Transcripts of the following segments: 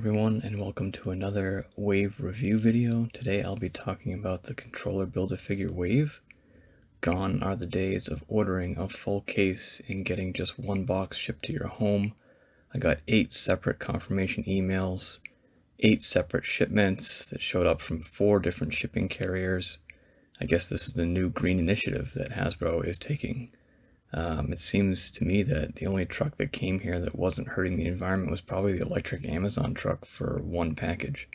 everyone, and welcome to another Wave review video. Today I'll be talking about the controller Build-A-Figure Wave. Gone are the days of ordering a full case and getting just one box shipped to your home. I got 8 separate confirmation emails, 8 separate shipments that showed up from 4 different shipping carriers. I guess this is the new green initiative that Hasbro is taking. It seems to me that the only truck that came here that wasn't hurting the environment was probably the electric Amazon truck for one package.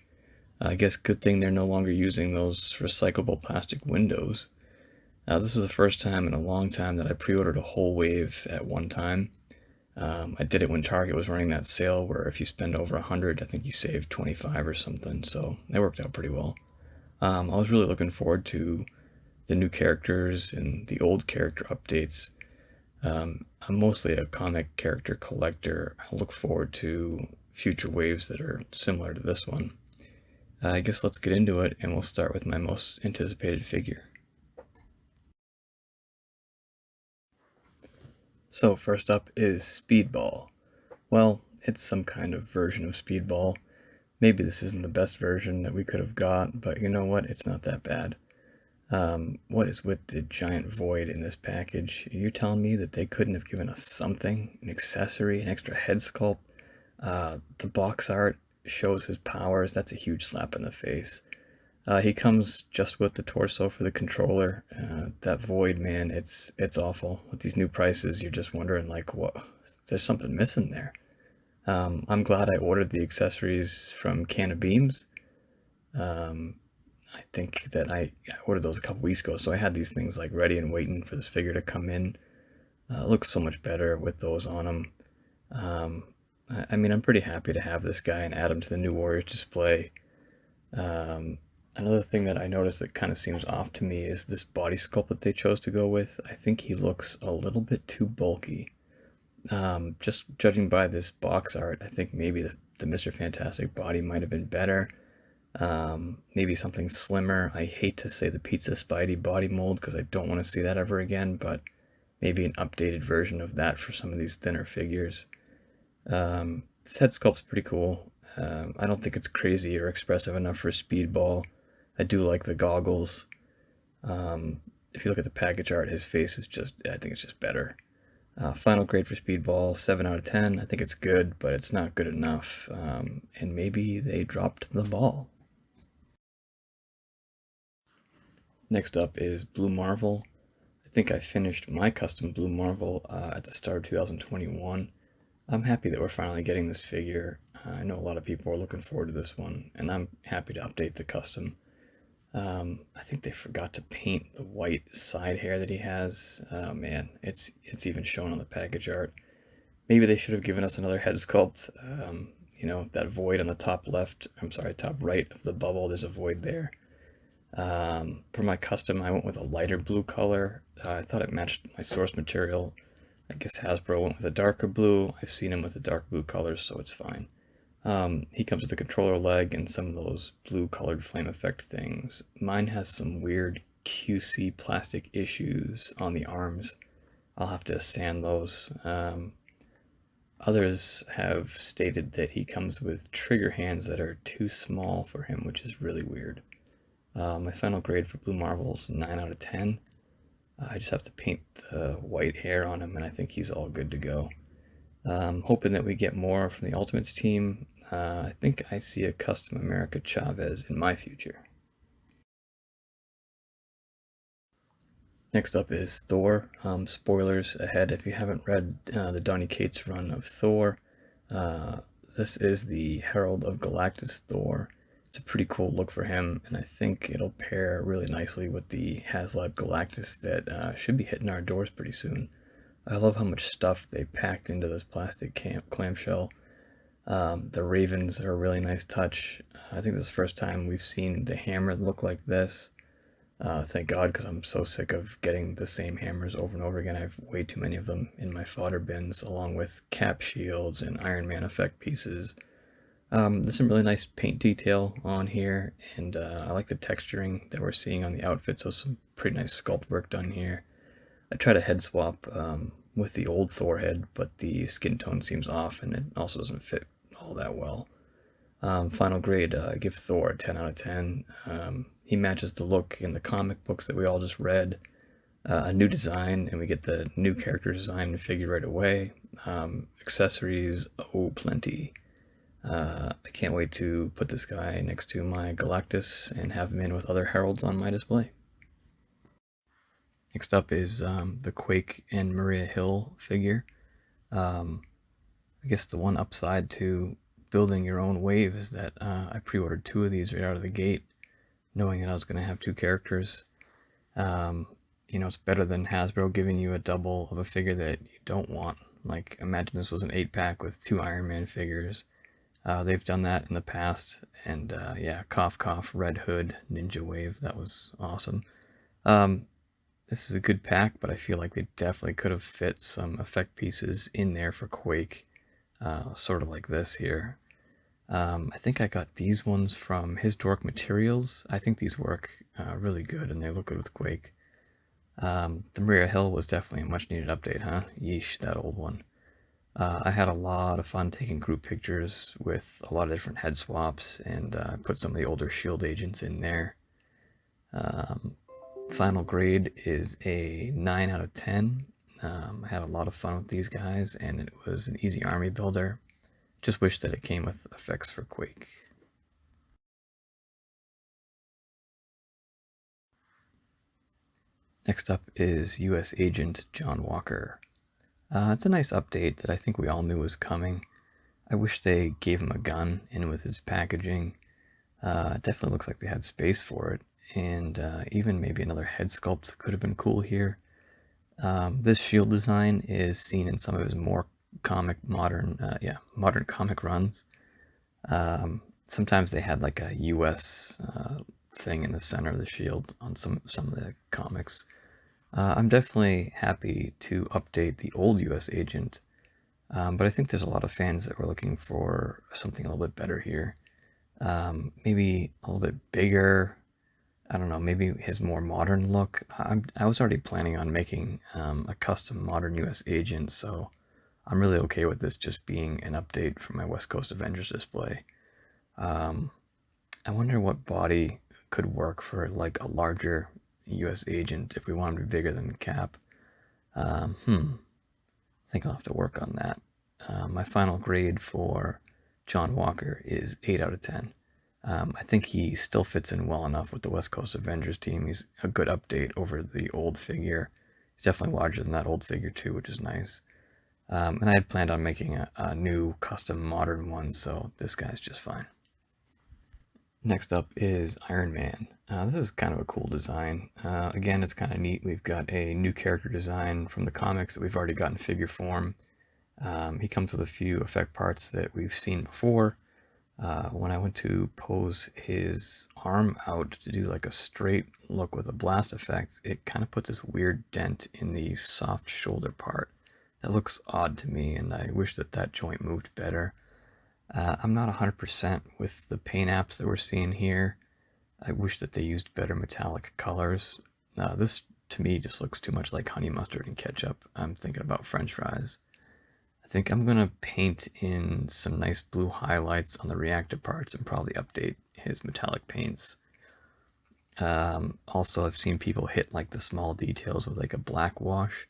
I guess good thing they're no longer using those recyclable plastic windows. This was the first time in a long time that I pre-ordered a whole wave at one time. I did it when Target was running that sale where if you spend over 100, I think you save 25 or something, so that worked out pretty well. I was really looking forward to the new characters and the old character updates. I'm mostly a comic character collector. I look forward to future waves that are similar to this one. I guess let's get into it, and we'll start with my most anticipated figure. So first up is Speedball. Well, it's some kind of version of Speedball. Maybe this isn't the best version that we could have got, but you know what? It's not that bad. What is with the giant void in this package? You're telling me that they couldn't have given us something, an accessory, an extra head sculpt? The box art shows his powers. That's a huge slap in the face. He comes just with the torso for the controller. That void, man, it's awful. With these new prices, you're just wondering, like, what? There's something missing there. I'm glad I ordered the accessories from Can of Beams. I think that I ordered those a couple weeks ago, so I had these things like ready and waiting for this figure to come in. It looks so much better with those on them. I mean, I'm pretty happy to have this guy and add him to the New Warriors display. Another thing that I noticed that kind of seems off to me is this body sculpt that they chose to go with. I think he looks a little bit too bulky. Just judging by this box art, I think maybe the Mr. Fantastic body might have been better. Maybe something slimmer. I hate to say the Pizza Spidey body mold because I don't want to see that ever again, but maybe an updated version of that for some of these thinner figures. This head sculpt's pretty cool. I don't think it's crazy or expressive enough for Speedball. I do like the goggles. If you look at the package art, his face is I think it's just better. Final grade for Speedball, 7 out of 10. I think it's good, but it's not good enough. And maybe they dropped the ball. Next up is Blue Marvel. I think I finished my custom Blue Marvel at the start of 2021. I'm happy that we're finally getting this figure. I know a lot of people are looking forward to this one, and I'm happy to update the custom. I think they forgot to paint the white side hair that he has. Oh man, it's even shown on the package art. Maybe they should have given us another head sculpt. You know, that void on the top top right of the bubble, there's a void there. For my custom, I went with a lighter blue color. I thought it matched my source material. I guess Hasbro went with a darker blue. I've seen him with the dark blue colors, so it's fine. He comes with a controller leg and some of those blue colored flame effect things. Mine has some weird QC plastic issues on the arms. I'll have to sand those. Others have stated that he comes with trigger hands that are too small for him, which is really weird. My final grade for Blue Marvel's 9 out of 10. I just have to paint the white hair on him, and I think he's all good to go. Hoping that we get more from the Ultimates team. I think I see a custom America Chavez in my future. Next up is Thor. Spoilers ahead if you haven't read the Donny Cates run of Thor. This is the Herald of Galactus Thor. It's a pretty cool look for him, and I think it'll pair really nicely with the HasLab Galactus that should be hitting our doors pretty soon. I love how much stuff they packed into this plastic clamshell. The ravens are a really nice touch. I think this is the first time we've seen the hammer look like this. Thank God, because I'm so sick of getting the same hammers over and over again. I have way too many of them in my fodder bins, along with cap shields and Iron Man effect pieces. There's some really nice paint detail on here, and I like the texturing that we're seeing on the outfit, so some pretty nice sculpt work done here. I tried a head swap with the old Thor head, but the skin tone seems off, and it also doesn't fit all that well. Final grade, give Thor a 10 out of 10. He matches the look in the comic books that we all just read. A new design, and we get the new character design and figure right away. Accessories, oh, plenty. I can't wait to put this guy next to my Galactus and have him in with other heralds on my display. Next up is the Quake and Maria Hill figure. I guess the one upside to building your own wave is that I pre-ordered 2 of these right out of the gate, knowing that I was going to have 2 characters. It's better than Hasbro giving you a double of a figure that you don't want. Like, imagine this was an 8-pack with 2 Iron Man figures. They've done that in the past, and yeah, cough cough, Red Hood, Ninja Wave, that was awesome. This is a good pack, but I feel like they definitely could have fit some effect pieces in there for Quake, sort of like this here. I think I got these ones from His Dork Materials. I think these work really good, and they look good with Quake. The Maria Hill was definitely a much needed update, huh? Yeesh, that old one. I had a lot of fun taking group pictures with a lot of different head swaps, and put some of the older Shield agents in there. Final grade is a 9 out of 10. I had a lot of fun with these guys, and it was an easy army builder. Just wish that it came with effects for Quake. Next up is US Agent John Walker. It's a nice update that I think we all knew was coming. I wish they gave him a gun in with his packaging. It definitely looks like they had space for it, and even maybe another head sculpt could have been cool here. This shield design is seen in some of his more modern comic runs. Sometimes they had like a US thing in the center of the shield on some of the comics. I'm definitely happy to update the old US agent, but I think there's a lot of fans that were looking for something a little bit better here. Maybe a little bit bigger. I don't know, maybe his more modern look. I was already planning on making a custom modern US agent, so I'm really okay with this just being an update for my West Coast Avengers display. I wonder what body could work for like a larger US agent if we want him to be bigger than Cap. I think I'll have to work on that. My final grade for John Walker is 8 out of 10. I think he still fits in well enough with the West Coast Avengers team. He's a good update over the old figure. He's definitely larger than that old figure too, which is nice. And I had planned on making a new custom modern one, so this guy's just fine. Next up is Iron Man. This is kind of a cool design. Again, it's kind of neat. We've got a new character design from the comics that we've already got in figure form. He comes with a few effect parts that we've seen before. When I went to pose his arm out to do like a straight look with a blast effect, it kind of put this weird dent in the soft shoulder part. That looks odd to me, and I wish that joint moved better. I'm not 100% with the paint apps that we're seeing here. I wish that they used better metallic colors. This, to me, just looks too much like honey mustard and ketchup. I'm thinking about French fries. I think I'm going to paint in some nice blue highlights on the reactive parts and probably update his metallic paints. Also, I've seen people hit like the small details with like a black wash,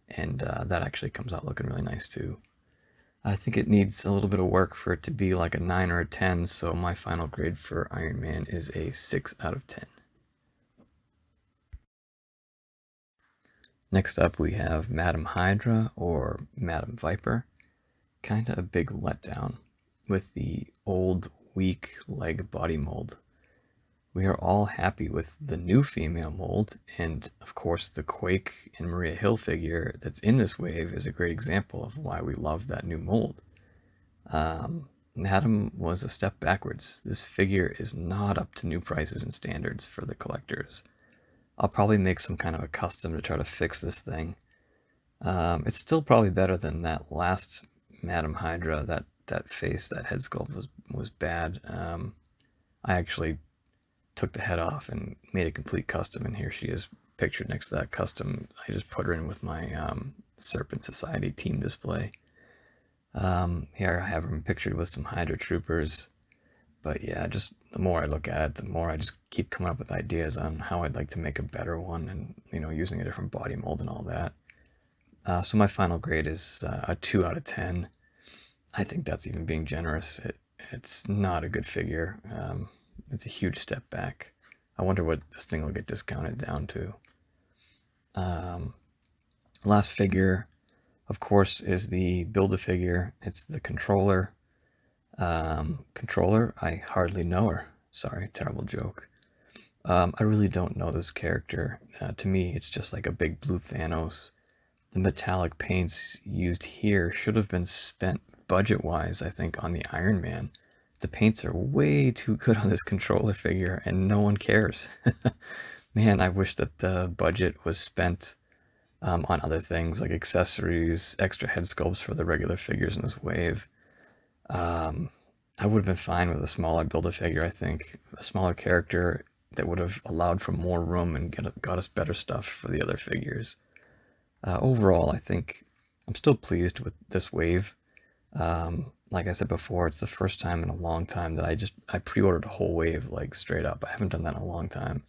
and that actually comes out looking really nice too. I think it needs a little bit of work for it to be like a 9 or a 10, so my final grade for Iron Man is a 6 out of 10. Next up we have Madam Hydra, or Madam Viper. Kinda a big letdown with the old, weak leg body mold. We are all happy with the new female mold, and of course the Quake and Maria Hill figure that's in this wave is a great example of why we love that new mold. Madam was a step backwards. This figure is not up to new prices and standards for the collectors. I'll probably make some kind of a custom to try to fix this thing. It's still probably better than that last Madam Hydra. That face, that head sculpt was bad. I actually took the head off and made a complete custom, and here she is pictured next to that custom. I just put her in with my Serpent Society team display. Here I have her pictured with some Hydra troopers. But yeah, just the more I look at it, the more I just keep coming up with ideas on how I'd like to make a better one, and using a different body mold and all that. So my final grade is a 2 out of 10. I think that's even being generous. It's not a good figure. It's a huge step back. I wonder what this thing will get discounted down to. Last figure, of course, is the Build-A-Figure. It's the controller. Controller, I hardly know her. Sorry, terrible joke. I really don't know this character. To me, it's just like a big blue Thanos. The metallic paints used here should have been spent budget-wise, I think, on the Iron Man. The paints are way too good on this controller figure, and no one cares. Man, I wish that the budget was spent on other things like accessories, extra head sculpts for the regular figures in this wave. I would have been fine with a smaller Build-A-Figure, I think. A smaller character that would have allowed for more room and got us better stuff for the other figures. Overall, I think I'm still pleased with this wave. Like I said before, it's the first time in a long time that I pre-ordered a whole wave, like straight up. I haven't done that in a long time.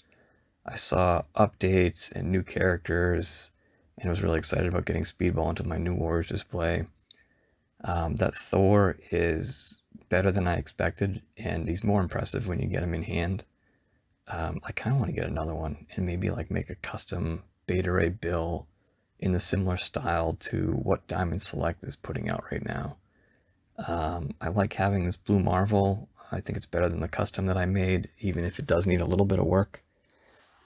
I saw updates and new characters, and was really excited about getting Speedball into my new Warriors display. That Thor is better than I expected, and he's more impressive when you get him in hand. I kind of want to get another one and maybe like make a custom Beta Ray Bill in the similar style to what Diamond Select is putting out right now. I like having this Blue Marvel. I think it's better than the custom that I made, even if it does need a little bit of work.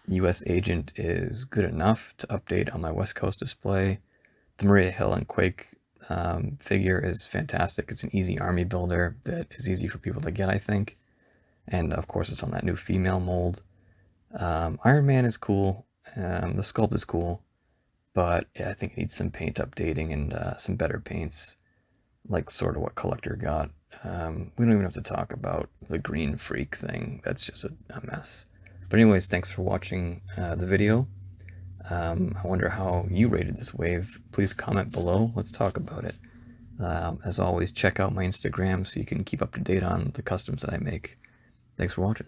US Agent is good enough to update on my West Coast display. The Maria Hill and Quake figure is fantastic. It's an easy army builder that is easy for people to get, I think. And of course, it's on that new female mold. Iron Man is cool. The sculpt is cool. But yeah, I think it needs some paint updating and some better paints, like sort of what Collector got. We don't even have to talk about the green freak thing. That's just a mess. But anyways, thanks for watching the video. I wonder how you rated this wave. Please comment below. Let's talk about it. As always, check out my Instagram so you can keep up to date on the customs that I make. Thanks for watching.